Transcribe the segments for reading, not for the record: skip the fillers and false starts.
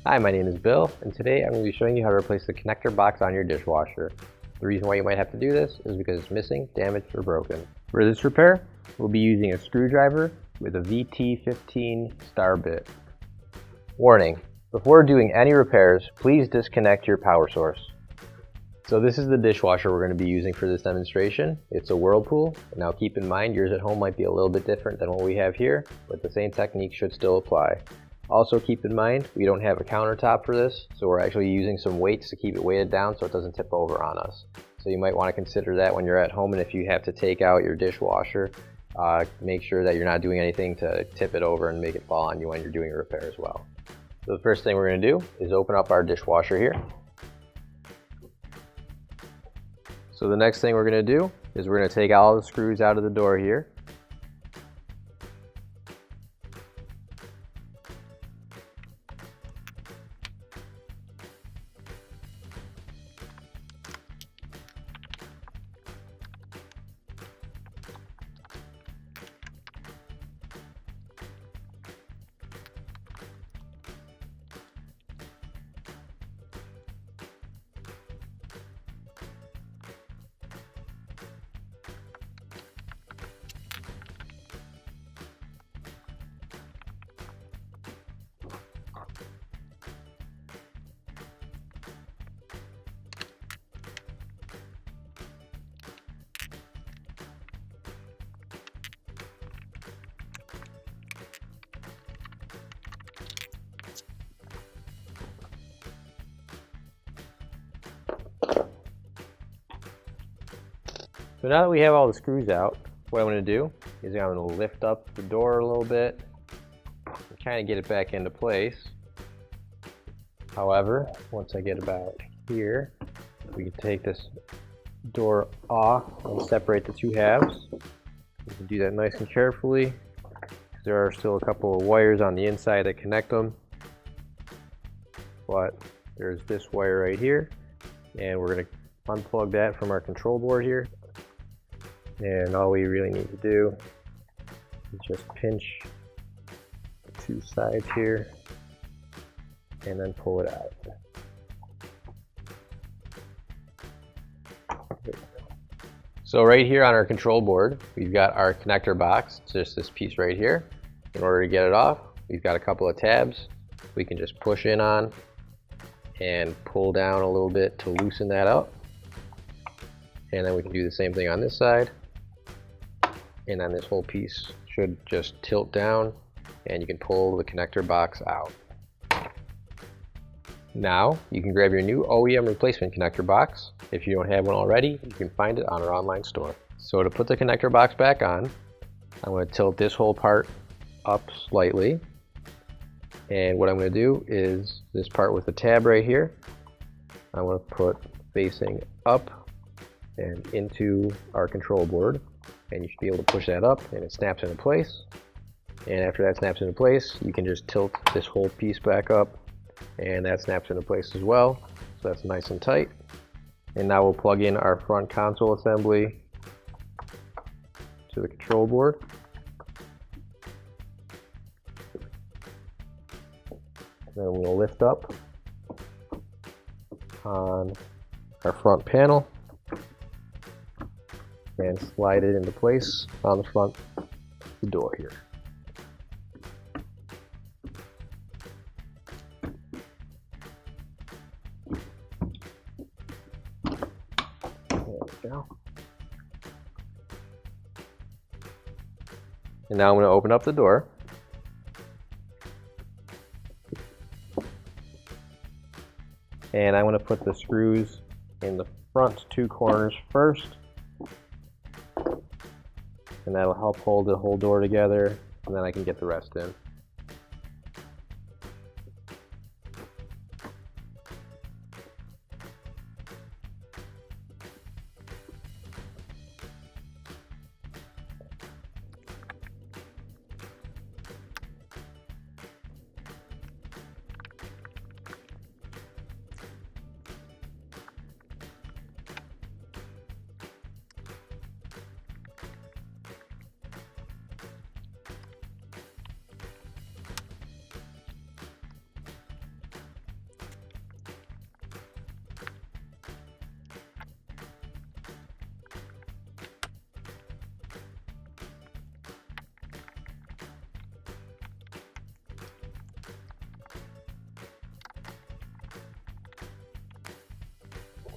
Hi, my name is Bill, and today I'm going to be showing you how to replace the connector box on your dishwasher. The reason why you might have to do this is because it's missing, damaged, or broken. For this repair, we'll be using a screwdriver with a VT15 starbit. Warning: before doing any repairs, please disconnect your power source. So this is the dishwasher we're going to be using for this demonstration. It's a Whirlpool. Now keep in mind, yours at home might be a little bit different than what we have here, but the same technique should still apply. Also keep in mind, we don't have a countertop for this, so we're actually using some weights to keep it weighted down so it doesn't tip over on us. So you might want to consider that when you're at home, and if you have to take out your dishwasher, make sure that you're not doing anything to tip it over and make it fall on you when you're doing a repair as well. So the first thing we're going to do is open up our dishwasher here. So the next thing we're going to do is we're going to take all the screws out of the door here. So now that we have all the screws out, what I'm going to do is I'm going to lift up the door a little bit and kind of get it back into place. However, once I get about here, we can take this door off and separate the two halves. You can do that nice and carefully, because there are still a couple of wires on the inside that connect them. But there's this wire right here, and we're going to unplug that from our control board here. And all we really need to do is just pinch the two sides here and then pull it out. So right here on our control board, we've got our connector box, just this piece right here. In order to get it off, we've got a couple of tabs we can just push in on and pull down a little bit to loosen that up. And then we can do the same thing on this side. And then this whole piece should just tilt down, and you can pull the connector box out. Now you can grab your new OEM replacement connector box. If you don't have one already, you can find it on our online store. So to put the connector box back on, I'm going to tilt this whole part up slightly, and what I'm going to do is this part with the tab right here, I'm going to put facing up and into our control board. And you should be able to push that up and it snaps into place. And after that snaps into place, you can just tilt this whole piece back up and that snaps into place as well. So that's nice and tight. And now we'll plug in our front console assembly to the control board. Then we'll lift up on our front panel and slide it into place on the front of the door here. There we go. And now I'm going to open up the door. And I'm going to put the screws in the front two corners first. And that'll help hold the whole door together, and then I can get the rest in.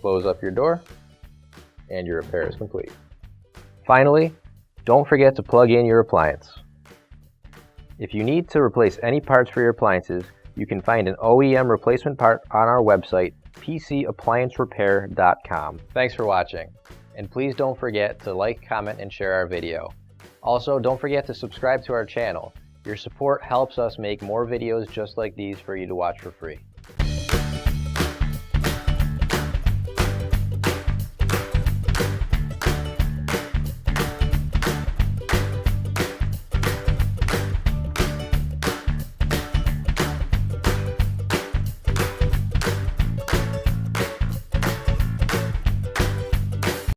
close up your door, and your repair is complete. Finally, don't forget to plug in your appliance. If you need to replace any parts for your appliances, you can find an OEM replacement part on our website, PCApplianceRepair.com. Thanks for watching, and please don't forget to like, comment, and share our video. Also, don't forget to subscribe to our channel. Your support helps us make more videos just like these for you to watch for free.